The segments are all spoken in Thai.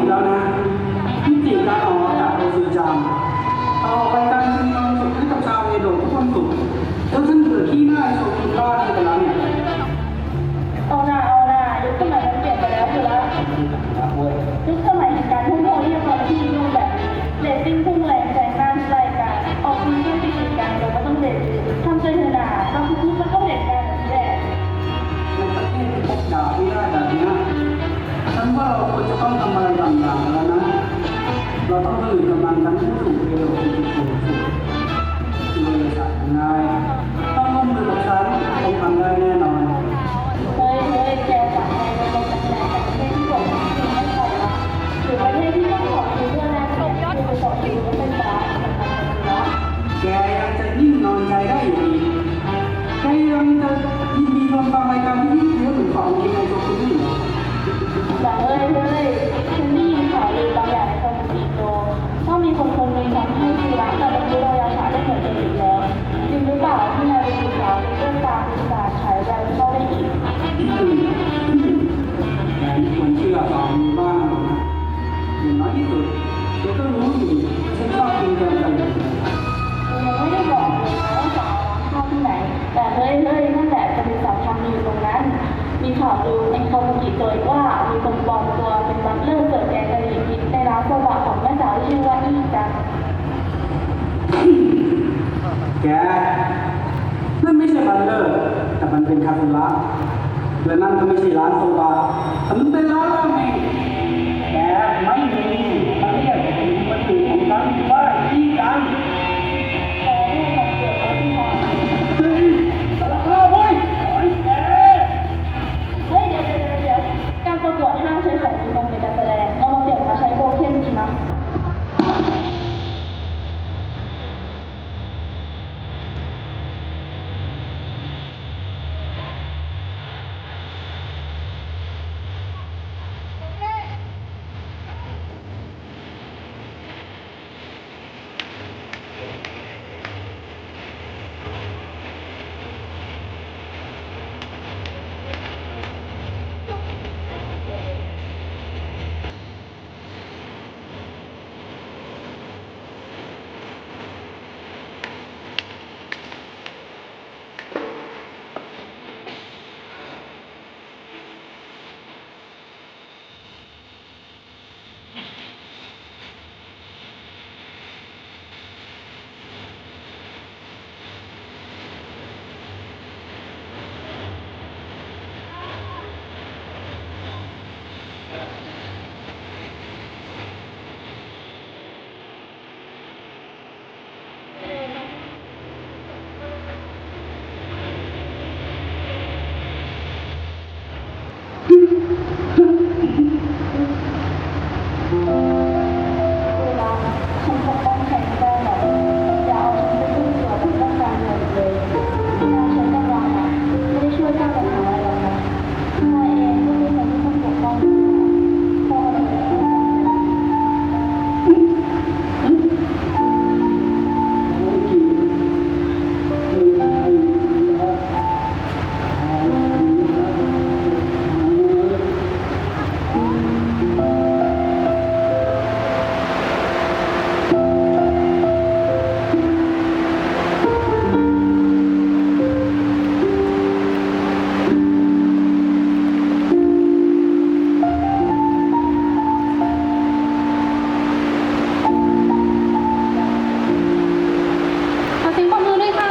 อีกแล้วนะยุติการออกอากาศโดยสื่อจามต่อไปการคืนความสุขให้กับชาวเอโดะทุกวันศุกร์แล้วท่านเบื่อขี้หน้าโชว์กินบ้านกันแล้วเนี่ยเอาหน้ายุคสมัยมันเปลี่ยนไปแล้วคือละยุคสมัยแห่งการท่องเที่ยวที่ยังคงที่นิยมแบบเรตติ้งพุ่งแรงแซงหน้ารายการออกมีเรื่องที่กิจการโดยไม่ต้องเด็ดทำใจเถอะนาเราทุกๆมันต้องเด็ดการแบบนี้แหละในประเทศที่พบด่าที่ได้แบบนี้ฉันว่าเราควรจะต้องทำอะไรบางอย่างแล้วนะเราต้องผลิตกำลังกันให้สู่เอโดะที่สูงสุดเลยสัตว์ง่ายต้องร่วมมือกับฉันคงทำได้แน่นอนเฮ้ยแกสั่งให้เราลงจากไหนจากประเทศที่บอกว่าคือไม่ใช่ละหรือประเทศที่ต้องขอคือเรื่องแรกเนี่ยคือไปสอบอยู่ก็เป็นฟ้าสำคัญกันเนาะแกยังจะนิ่งนอนใจได้อยู่อีกแกยังจะยินดีทำตามรายการที่ยืดเยื้อเหมือนของจริงในตัวคุณนี่เหรอแต่เฮ้ยฉันได้ยินข่าวลือบางอย่างในคอมมูนิโตว่ามีคนหนึ่งทำให้ชีวะแต่บรรลุเรายาศาสตร์ได้เหมือนเดิมอีกแล้วจริงหรือเปล่าที่นายเป็นสาวในเรื่องการศึกษาฉายแววเข้าได้อีกแกควรเชื่อฟังบ้างนะอย่างน้อยที่สุดแกก็รู้อยู่ฉันชอบกินแกงไก่ยังไม่ได้บอกเลยนะว่าสาวร้านข้าวที่ไหนแต่เฮ้ยนั่นแหละจะมีสาวทำอยู่ตรงนั้นมีข่าวลือในคอมมูนิโตว่ามีคนปลอมตัวเป็นบัตเลอร์เสิร์ฟแกงกะหรี่พริกในร้านโซบะของแม่สาวที่ชื่อว่าอี้จังแกนั่นไม่ใช่บัลเลอร์แต่มันเป็นคาเฟ่ร้านและนั่นก็ไม่ใช่ร้านโซบะมันเป็นร้านราเมงแกไม่มีมันเรียกเป็นวัตถุของฉันว่าอี้จังขอเรื่องของเกี่ยวกับที่หอเฮ้ยสารภาพเว้ยไอ้แกเฮ้ยเดี๋ยวการประกวดห้ามใช้ของมีคมในการแสดงเรามาเปลี่ยนมาใช้โบเคนดีมั้ยฉันปกป้องใครไม่ได้หรอกอย่าเอาฉันไปยุ่งเกี่ยวกับเรื่องการเมืองเลยที่นายใช้กำลังนะไม่ได้ช่วยแก้ปัญหาอะไรหรอกนะนายเองก็มีคนที่ต้องปกป้องอยู่พอมาถึงเรื่องการเมืองขอเสียงปรบมือด้วยค่ะ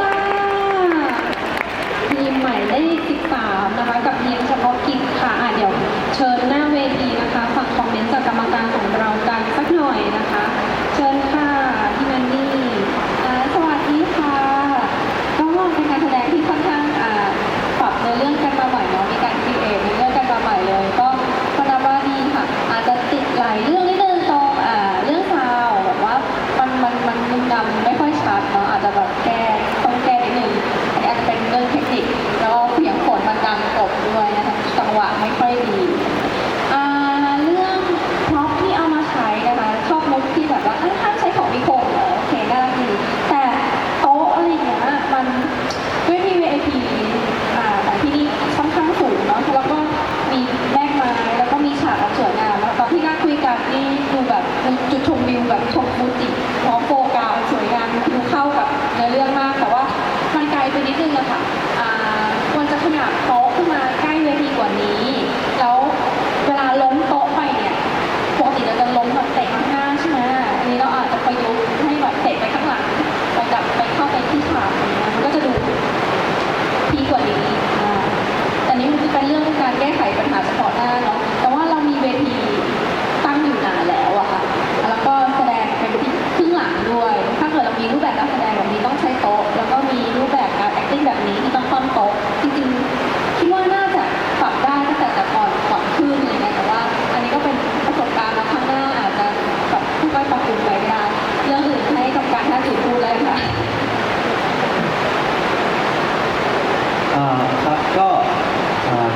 ทีมหมายเลข13นะคะกับทีมเฉพาะกิจค่ะเดี๋ยวเชิญหน้าเวทีนะคะฟังคอมเมนต์จากกรรมการของเรากันสักหน่อยนะคะเชิญค่ะพี่นันนี่สวัสดีค่ะก็เป็นการแสดงที่ค่อนข้างปรับในเรื่องกันมาใหม่เนาะมีการคิดเองในเรื่องกันมาใหม่เลยก็พนับว่าดีค่ะอาจจะติดหลายเรื่องนิดนึงตรงเรื่องซาวแบบว่ามันมึนงำไม่ค่อยชัดเนาะอาจจะแบบต้องแก้นิดนึงอันนี้อาจจะเป็นเรื่องเทคนิคแล้วก็เสียงฝนมันดังกบด้วยนะคะจังหวะไม่ค่อยดี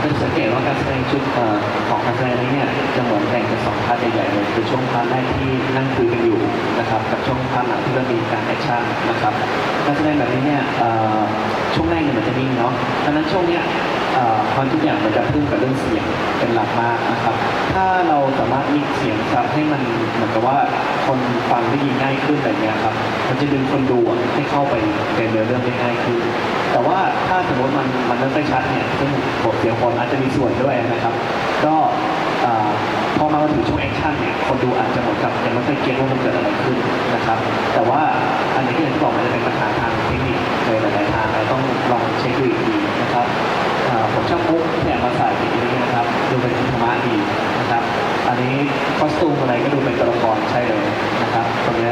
จะสังเกตว่าการแสดงชุดของการแสดงนี้เนี่ยจะเหมือนแบ่งเป็นสองพาร์ทใหญ่ๆเลยคือช่วงพาร์ทแรกที่นั่งคุยกันอยู่นะครับกับช่วงพาร์ทหลังที่เริ่มมีการแอคชั่นนะครับการแสดงแบบนี้เนี่ยช่วงแรกเนี่ยมันจะนิ่งเนาะดังนั้นช่วงเนี้ยความทุกอย่างมันจะพึ่งกับเรื่องเสียงเป็นหลักมากนะครับถ้าเราสามารถมิกเสียงครับให้มันเหมือนกับว่าคนฟังได้ยินง่ายขึ้นอะไรเงี้ยครับมันจะดึงคนดูให้เข้าไปในเนื้อเรื่องได้ง่ายขึ้นแต่ว่าถ้าสมมติมันไม่ค่อยชัดเนี่ยซึ่งบทเสียงคนอาจจะมีส่วนด้วยนะครับก็พอมาถึงช่วงแอคชั่นเนี่ยคนดูอาจจะเหมือนกับยังไม่ค่อยเก็ตว่ามันเกิดอะไรขึ้นนะครับแต่ว่าอันนี้ที่อย่างที่บอกมันจะเป็นปัญหาทางเทคนิคในหลายๆทางเราต้องลองเช็คดูอีกทีนะครับผมชอบมุกเนี่ยมาใส่อย่างนี้นะครับดูเป็นธรรมะดีนะครับอันนี้คอสตูมอะไรก็ดูเป็นตัวละครใช่เลยนะครับตรงนี้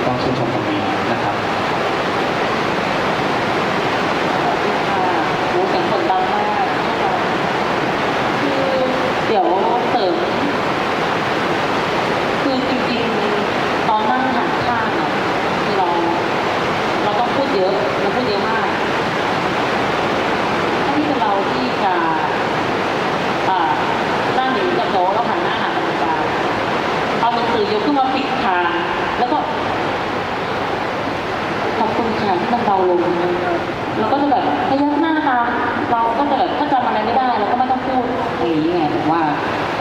ต้องชื่นชมตรงนี้นะครับ รู้เสียงคนดังมากคือเดี๋ยวเสริมคือจริงๆตอนนั่งหันข้างอ่ะคือเราต้องพูดเยอะเราพูดเยอะมากถ้าที่เป็นเราที่จะนั่งอยู่กับโต๊ะแล้วหันหน้าหากรรมการเอาหนังสือยกขึ้นมาปิดทางแล้วก็ขอบคุณค่ะที่มันเบาลงเราก็จะแบบพยักหน้าตามเราก็จะแบบถ้าจำอะไรไม่ได้เราก็ไม่ต้องพูดอย่างนี้ไงแต่ว่า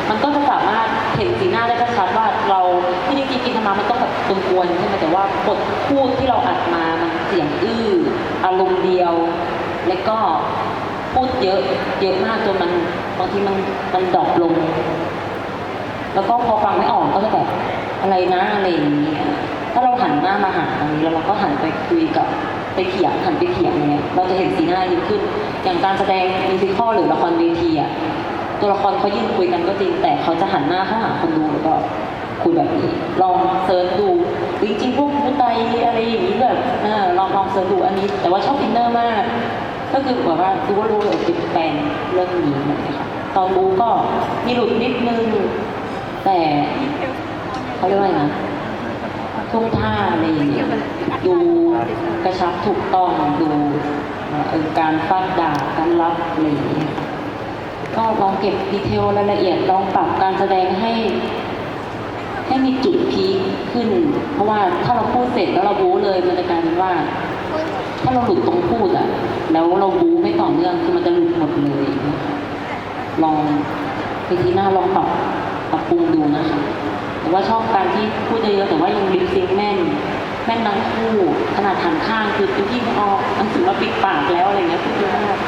มันก็จะสามารถเห็นสีหน้าได้ชัดว่าเราที่จริงๆกินธรรมะมันต้องแบบกวนๆใช่ไหมแต่ว่าบทพูดที่เราอัดมามันเสียงอื้ออารมณ์เดียว แล้วก็พูดเยอะมากจนมันบางทีมันดรอปลง แล้วก็พอฟังไม่ออกก็จะแบบอะไรนะอะไรอย่างนี้ถ้าเราหันหน้ามาหาตรงนี้แล้วเราก็หันไปคุยกับไปเถียงหันไปเถียงเนี่ยเราจะเห็นสีหน้ายิ่งขึ้นอย่างการแสดงมิวสิคอลหรือละครเวทีอ่ะตัวละครเขายืนคุยกันก็จริงแต่เขาจะหันหน้าเข้าหาคนดูแล้วก็คุยแบบนี้ลองเซิร์ชดูจริงๆพวกมุตไตอะไรอย่างนี้แบบลองเซิร์ชดูอันนี้แต่ว่าชอบอินเนอร์มากก็คือแบบว่าดูว่ารู้เลยเป็นแฟนเรื่องนี้เหมือนกันค่ะตอนรู้ก็มีหลุดนิดนึงแต่เขาเรียกว่าไงนะท่วงท่าอะไรอย่างเงี้ยดูกระชับถูกต้องดูการฟาดดาบการรับอะไรอย่างเงี้ยก็ลองเก็บดีเทลรายละเอียดลองปรับการแสดงให้มีจุดพีคขึ้นเพราะว่าถ้าเราพูดเสร็จแล้วเราบู๊เลยมันจะกลายเป็นว่า ถ้าเราหลุดตรงพูดอ่ะแล้วเราบู๊ไม่ต่อเนื่องคือมันจะหลุดหมดเลยลองไปทีหน้าลองปรับปรุงดูนะคะแต่ว่าชอบการที่พูดเยอะๆแต่ว่ายังลิปซิงค์แม่นทั้งคู่ขนาดหันข้างคือที่เอาหนังสือมาปิดปากแล้วอะไรเงี้ยพูดเยอะมาก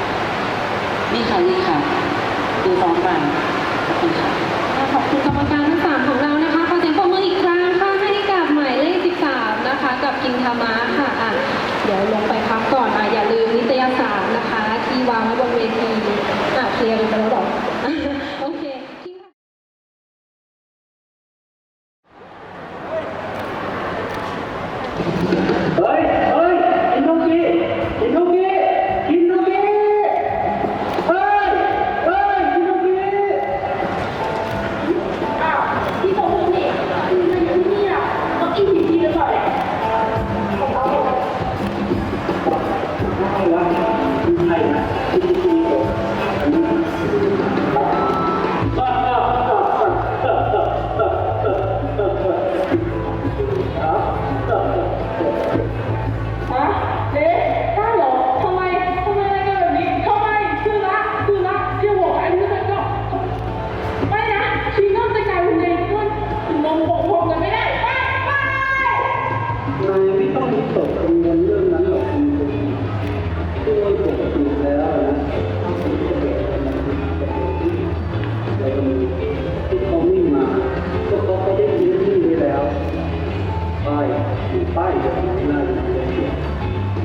นี่ค่ะดูซ้อมกันขอบคุณค่ะ ขอบคุณกรรมการทั้ง3ของเรานะคะขอเสียงปรบมืออีกครั้งค่ะให้กับหมายเลข13นะคะกับกินธรรมะค่ะเดี๋ยวลงไปพักก่อนอย่าลืมนิตยสารนะคะที่วางไว้บนเวทีเคลียร์กันไปแล้วหรอ โอเคเฮ้ยกินนกกี้กินนกกี้กินนกกี้เฮ้ยกินนกกี้ ที่ผมพูดนี่ที่นี่อ่ะต้องกินทีละก่อนแหละ ไม่ละใช่นะกินทีเดียวฮะเจ๊ได้เหรอทำไมรายการแบบนี้ทำไมคือละเที่ยวหัวอันนี้มันก็ไม่นะชีน้องจะกลายเป็นเด็กขึ้นถึงนมผมกันไม่ได้ไป นายไม่ต้องมีตกกังวลเรื่องนั้นหรอกคุณโดยปกติแล้วนะแต่ที่เขาไม่มาก็เขาได้ยินที่นี้แล้วป้ายแบบนั้นน่าจะเป็นเรื่อง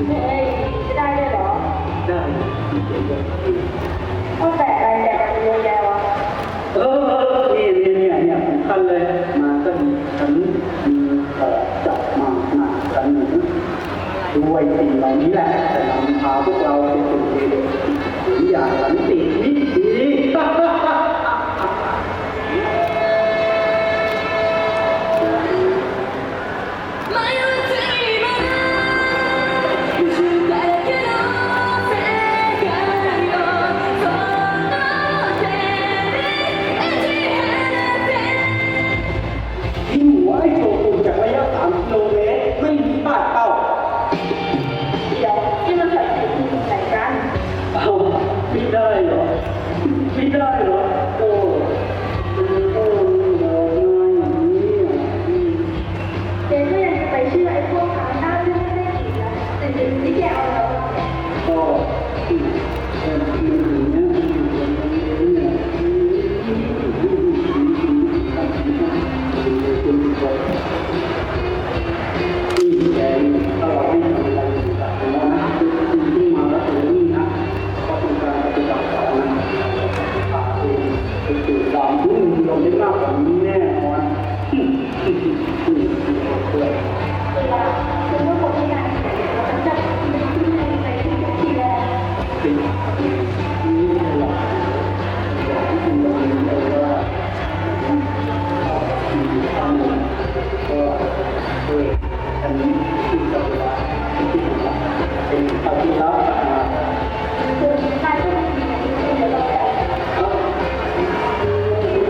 เฮ้ยจะได้ด้วยเหรอ ได้ที่เกี่ยวกับที่ ก็แต่อะไรแต่กันเยอะแยะวะ เนี่ยสำคัญเลยมาก็มีฉันมีจับมาหนักกันหนึ่งด้วยสิ่งเหล่านี้แหละแต่นำพาพวกเราไปสู่เด็กอย่างสันติวิธี เ ไม่ได้หรอไม่ได้หรอโอ้บอกง่ายอย่างนี้เจ๊ก็ยังจะไปเชื่อไอ้พวกหาหน้าเรื่องไม่ได้อีกนะแต่จริงที่แกเอาแล้ว ก็เป็นสิ่งที่เนี่ยที่แกถ้าเราไม่ทำอะไรต่างๆแล้วนะคือสิ่งที่มาแล้วตรงนี้นะก็เป็นการปฏิบัติต่อนะคือตามที่เราได้มากกว่านี้แน่นอน เวลาคือว่าคนที่งานเราจะเป็นที่ในใจที่ทีแรก สิ่งนี้หลักอย่างที่คุณบอกเลยว่ามีความหมายก็อันนี้คือกับเวลาที่ผมเป็นปฏิรัติมา คือการที่มันมีอย่างนี้คือเราจะ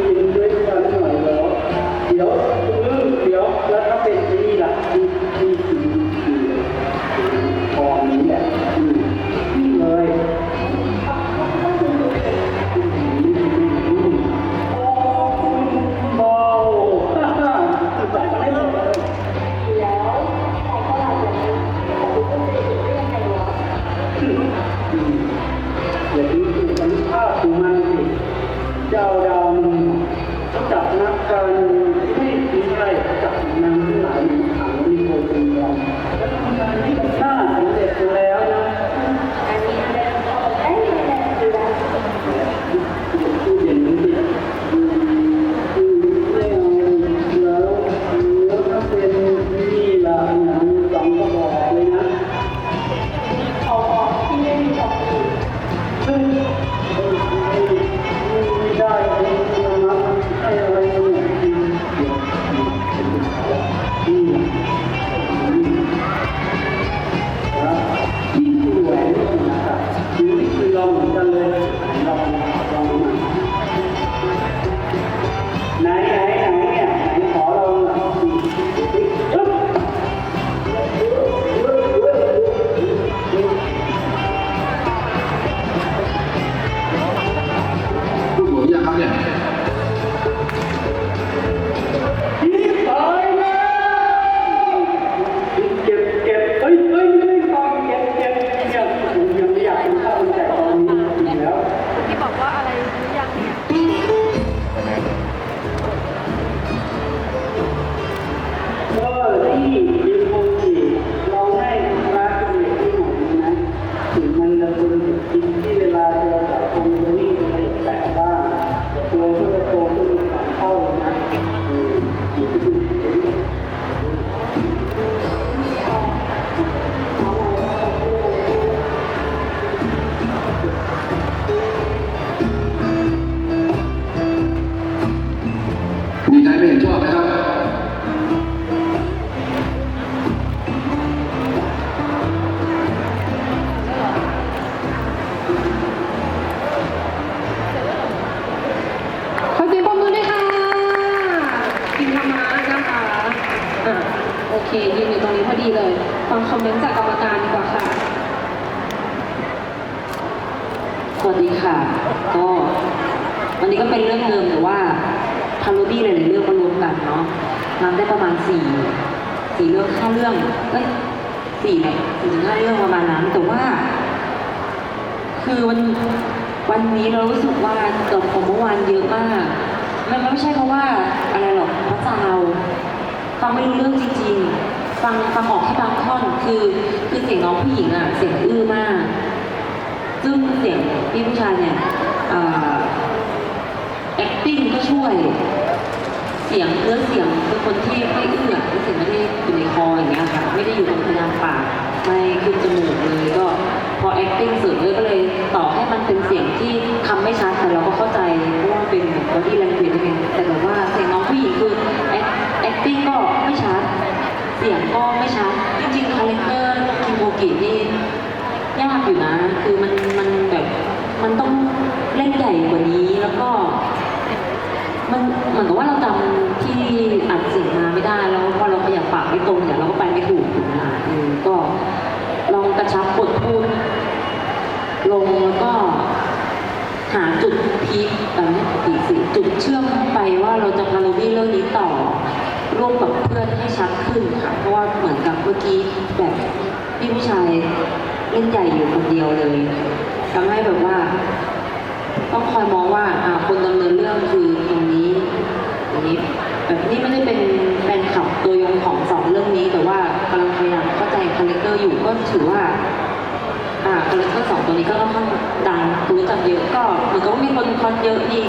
กินด้วยกันหน่อยแล้วเดี๋ยวแล้วถ้าเป็นนี่ล่ะที่ตอนนี้แหละนี่เลยโอ้คุณเบาฮ่าฮ่าจับได้เลย แล้วใครก็หลายอย่างนี้แต่คุณก็ไม่ได้ได้ยังไงวะ อย่าดูถูกกันภาพของมันสิเจ้าดาวมันจับนักการไม่ดีใครจับนางทั้งหลายขังมีโคตรยอมแล้วทำงานที่มันน่าสำเร็จแล้วนะ อันนี้เนี่ยไอ้เนี่ยคือว่า พูดอย่างนี้สิไม่เอาแล้วถ้าเป็นนี่ล่ะหนังสองกระบอกเลยนะ เอาออกที่ไม่มีออกอีก ซึ่งไม่ได้นะให้อะไรเนี่ยที่แหวนนะครับคือลองเหมือนกันเลยลองมาไหนเนี่ยไหนขอลองจุ๊บ พูดหมดยังครับเนี่ย ที่ตายแล้วเก็บเฮ้ยไม่ได้ฟังเก็บยังผมยังไม่อยากกินข้าวแต่ตอนนี้อีกแล้ว ที่บอกว่าอะไรหรือยังเนี่ย ก็ที่มีโคจิเราให้รักเป็นเด็กที่หนุ่มนะถึงมันจะเป็นเด็กที่เวลาเจอกับคนจะวิ่งไปแตะบ้างตัวเพื่อโตขึ้นมาเข้านะมีใครไม่เห็นชอบไหมครับ ขอเสียงปรบมือด้วยค่ะพิมพ์ธรรมะนะคะโอเคยืนอยู่ตรงนี้พอดีเลย ฟังคอมเมนต์จากกรรมการดีกว่าค่ะ สวัสดีค่ะ ก็วันนี้ก็เป็นเรื่องเดิมแต่ว่าพาโรดี้หลายๆเรื่องมารวมกันเนาะนับได้ประมาณ4เรื่อง5เรื่อง4เนี่ย4-5เรื่องประมาณนั้นแต่ว่า คือวันนี้เรารู้สึกว่าเกิดของเมื่อวานเยอะมากมันไม่ใช่เพราะว่าอะไรหรอกพระเจ้าฟังไม่รู้เรื่องจริงๆฟังออกแค่บางท่อนคือเสียงน้องผู้หญิงอ่ะเสียงอื้อมาก ซึ่งเสียงพี่ผู้ชายเนี่ยacting ก็ช่วย เสียงเสียงเป็นคนที่ไม่เอื้อเสียงไม่ได้อยู่ในคออย่างเงี้ยค่ะไม่ได้อยู่ตรงพยางปากไม่ขึ้นจมูกเลยก็พอ acting สุดเลยก็เลยต่อให้มันเป็นเสียงที่คำไม่ชัดแต่เราก็เข้าใจเพราะว่าเป็น body language เองแต่แบบว่าเสียงน้องผู้หญิงคือ acting ก็ไม่ชัดเสียงก็ไม่ชัดจริงๆคาแรคเตอร์คิมโบกินี่ยากอยู่นะคือมันแบบมันต้องเล่นใหญ่กว่านี้แล้วก็ มันเหมือนกับว่าเราจำที่อัดเสียงมาไม่ได้แล้วพอเราขยับปากไม่ตรงเนี่ยเราก็ไปไม่ถูกถูกไหมคะก็ลองกระชับบทพูด ลงแล้วก็หาจุดพีคไม่พีคสิจุดเชื่อมไปว่าเราจะพาโรดี้เรื่องนี้ต่อร่วมกับเพื่อนให้ชัดขึ้นค่ะเพราะว่าเหมือนกับเมื่อกี้แบบพี่ผู้ชายเล่นใหญ่อยู่คนเดียวเลยทำให้แบบว่าต้องคอยมองว่าคนดำเนินเรื่องคือตรงนี้แบบนี้ไม่ได้เป็นแฟนคลับตัวยงของสองเรื่องนี้แต่ว่ากำลังพยายามเข้าใจคาแรคเตอร์อยู่ก็ถือว่าคาแรคเตอร์สองตัวนี้ก็ค่อนข้างดังรู้จักเยอะก็เหมือนกับว่ามีคนคอนเยอะนี่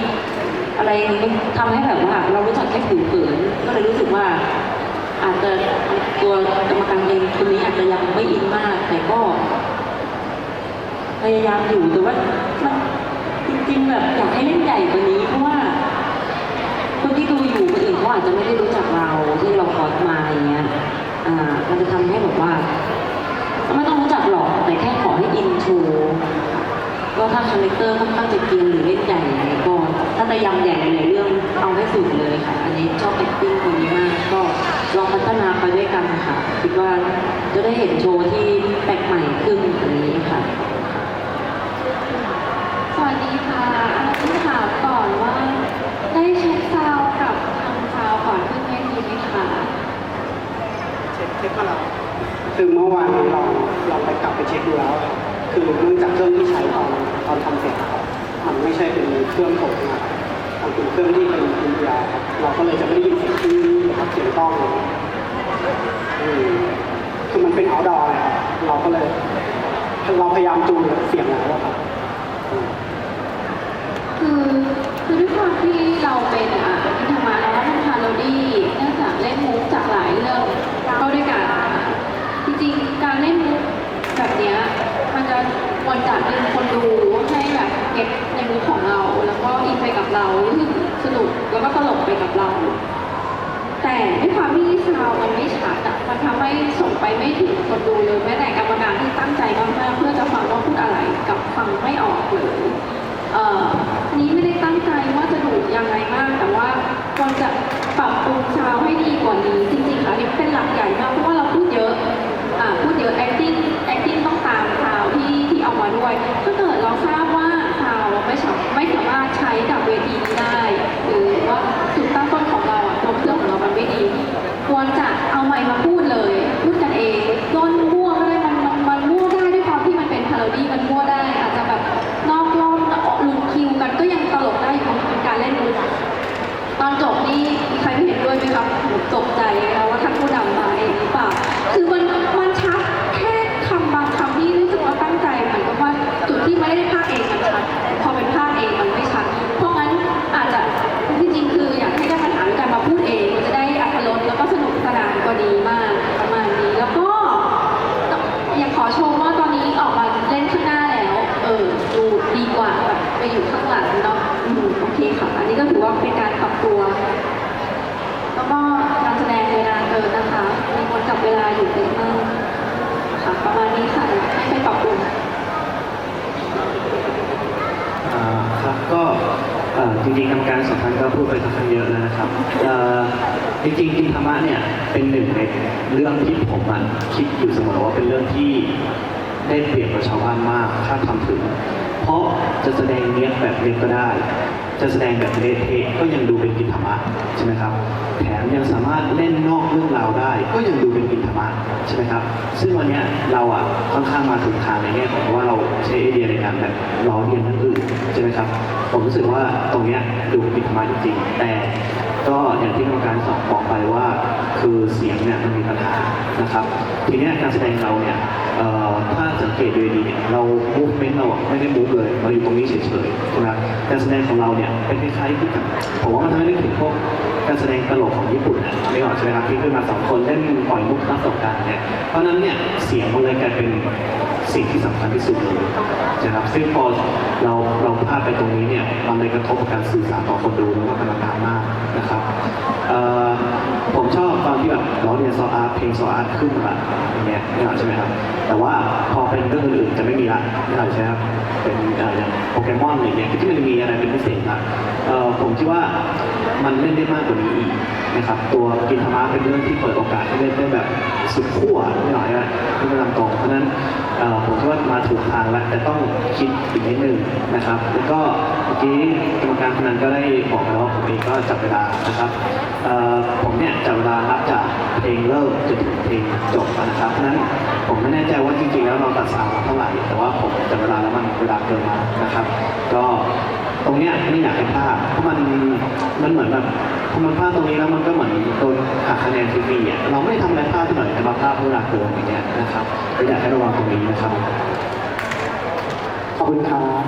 อะไรมันทำให้แบบว่าเรารู้จักแค่ผิวเผินก็เลยรู้สึกว่าอาจจะตัวกรรมการเองคนนี้อาจจะยังไม่อินมากแต่ก็พยายามอยู่แต่ว่ามันจริงๆแบบอยากให้เล่นใหญ่กว่านี้เพราะว่าคนที่ดูอยู่คนอื่นเขาอาจจะไม่ได้รู้จักเราที่เราคอสมาอย่างเงี้ยมันจะทำให้แบบว่าไม่ต้องรู้จักหรอกแต่แค่ขอให้อินโชว์ก็ถ้าคาแรคเตอร์ค่อนข้างจะเกรียนหรือเล่นใหญ่ก็ถ้าจะยำใหญ่ในเรื่องเอาให้สุดเลยค่ะอันนี้ชอบ acting คนนี้มากก็ลองพัฒนาไปด้วยกันค่ะคิดว่าจะได้เห็นโชว์ที่แปลกใหม่ขึ้นอันนี้ค่ะสวัสดีค่ะที่ถามก่อนว่าได้เช็คซาวด์กับทางซาวด์ก่อนขึ้นเวทีไหมคะ เช็คก็เราคือเมื่อวานเราไปกลับไปเช็คดูแล้วครับคือเนื่องจากเครื่องที่ใช้ตอนทำเสร็จครับมันไม่ใช่เป็นเครื่องผมนะมันเป็นเครื่องที่เป็นอินเดียครับเราก็เลยจะไม่ได้ยินเสียงที่เสียงกล้องคือมันเป็นเอาท์ดอร์ครับเราก็เลยเราพยายามจูนเสียงแล้วครับคือด้วยความที่เราเป็นพิธรรมะแล้วก็เป็นพาโรดี้เนื่องจากเล่นมุกจากหลายเรื่องเข้าด้วยกันจริงๆการเล่นมุกแบบเนี้ยมันจะวนจัดดึงคนดูให้แบบเก็ตในมุกของเราแล้วก็อินไปกับเรารู้สึกสนุกแล้วก็ตลกไปกับเรา แต่ด้วยความที่ซาวมันไม่ชัดมันทำให้ส่งไปไม่ถึงคนดูเลยแม้แต่กรรมการที่ตั้งใจมากๆเพื่อจะฟังว่าพูดอะไรกับฟังไม่ออกเลยนี้ไม่ได้ตั้งใจว่าจะดุยังไงมากแต่ว่าควรจะปรับปรุงซาวให้ดีกว่านี้จริงๆค่ะนี่เป็นหลักใหญ่มากเพราะว่าเราพูดเยอะ acting ต้องตามซาวที่เอามาด้วยถ้าเกิดเราทราบว่าซาวไม่สามารถใช้กับเวทีนี้ได้หรือว่าจุดตั้งต้นของเราตัวเครื่องของเรามันไม่ดีควรจะเอาไมค์มาพูดเลยพูดกันเองต้นมั่วก็ได้มันมั่วได้ด้วยความที่มันเป็นพาโรดี้มันมั่วได้อาจจะแบบนอกรอบลุนคิวกันก็ยังตลกได้อยู่เป็นการเล่นมุกตอนจบนี่มีใครไม่เห็นด้วยไหมครับตกใจนะว่าท่านผู้นำมาเองหรือเปล่าคือมันชัดแค่คำบางคำที่รู้สึกว่าตั้งใจเหมือนกับว่าจุดที่ไม่ได้พากเองมันชัดพอเป็นพากเองมันไม่ชัดเพราะงั้นอาจจะจริงๆคืออยากให้ได้ปัญหาด้วยการมาพูดเองมันจะได้อรรถรสแล้วก็สนุกสนานก็ดีมากประมาณนี้แล้วก็อยากขอชมว่าตอนนี้ออกมาเล่นข้างหน้าแล้วดูดีกว่าแบบไปอยู่ข้างหลังเนาะโอเคค่ะอันนี้ก็ถือว่าเป็นการปรับตัวแล้วก็การแสดงเวลาเกินนะคะมีคนจับเวลาอยู่เยอะมากค่ะประมาณนี้ค่ะให้ไปปรับปรุงครับก็จริงๆกรรมการสองท่านก็พูดไปค่อนข้างเยอะแล้วนะครับจริงๆธรรมะเนี่ยเป็นหนึ่งในเรื่องที่ผมคิดอยู่เสมอว่าเป็นเรื่องที่ได้เปรียบกับชาวบ้านมากถ้าทำถึงเพราะจะแสดงเนี้ยแบบเล็กก็ได้จะแสดงแบบเละเทะก็ยังดูเป็นกินธรรมะใช่ไหมครับแถมยังสามารถเล่นนอกเรื่องราวได้ก็ยังดูเป็นกินธรรมะใช่ไหมครับซึ่งวันนี้เราค่อนข้างมาถึงทางในแง่ของว่าเราใช้ไอเดียในการแบบล้อเลียนทั้งอื่นใช่ไหมครับผมรู้สึกว่าตรงนี้ดูเป็นกินธรรมะจริงๆแต่ก็อย่างที่กรรมการสอบบอกไปว่าคือเสียงเนี่ยมันมีปัญหานะครับทีนี้การแสดงเราเนี่ยถ้าสังเกตดูดีเนี่ยเรามูฟเมนต์เราไม่ได้มูฟเลยเราอยู่ตรงนี้เฉยๆนะครับการแสดงของเราเนี่ยเป็นคล้ายๆที่กับผมว่ามันทำให้นึกถึงพวกการแสดงตลกของญี่ปุ่นนะไม่ออกใช่ไหมครับที่ขึ้นมาสองคนเล่นปล่อยมุกรับสงการเนี่ยเพราะนั้นเนี่ยเสียงมันเลยกลายเป็นสิ่งที่สำคัญที่สุดเลยนะครับซึ่งพอเราพลาดไปตรงนี้เนี่ยมันเลยกระทบกับการสื่อสารต่อคนดูแล้วก็กรรมการมากนะครับผมชอบตอนที่แบบล้อเลียนซออาร์ตเพลงซออาร์ตขึ้นมาอย่างเงี้ยไม่ออกใช่ไหมครับแต่ว่าพอเป็นเรื่องอื่นๆจะไม่มีละไม่ออกใช่ไหมครับเป็นอย่างโปเกมอนอย่างเงี้ยที่มันมีอะไรเป็นพิเศษนะผมคิดว่า มันเล่นได้มากกว่านี้อีกนะครับตัวกินธรรมะเป็นเรื่องที่เปิดโอกาสให้เล่นได้แบบสุดขั้วไม่หน่อยนะที่ไม่ลำตรงเพราะฉะนั้นผมคิดว่ามาถูกทางแล้วแต่ต้องคิดอีกนิดนึงนะครับแล้วก็เมื่อกี้กรรมการคนนั้นก็ได้บอกแล้วว่าผมเองก็จับเวลานะครับผมเนี่ยจับเวลานับจากเพลงเริ่มจนถึงเพลงจบนะครับเพราะฉะนั้นผมไม่แน่ใจว่าจริงๆแล้วเราตัดสาวเท่าไหร่แต่ว่าผมจับเวลาแล้วมันเวลาเกินมานะครับก็ตรงเนี้ยไม่อยากให้พลาดเพราะมันเหมือนแบบพอมันพลาดตรงนี้แล้วมันก็เหมือนโดนหักคะแนนฟรีๆอ่ะเราไม่ได้ทำอะไรพลาดเท่าไหร่แต่เราพลาดเวลาเกินอย่างเงี้ยนะครับก็อยากให้ระวังตรงนี้นะครับ ขอบคุณครับ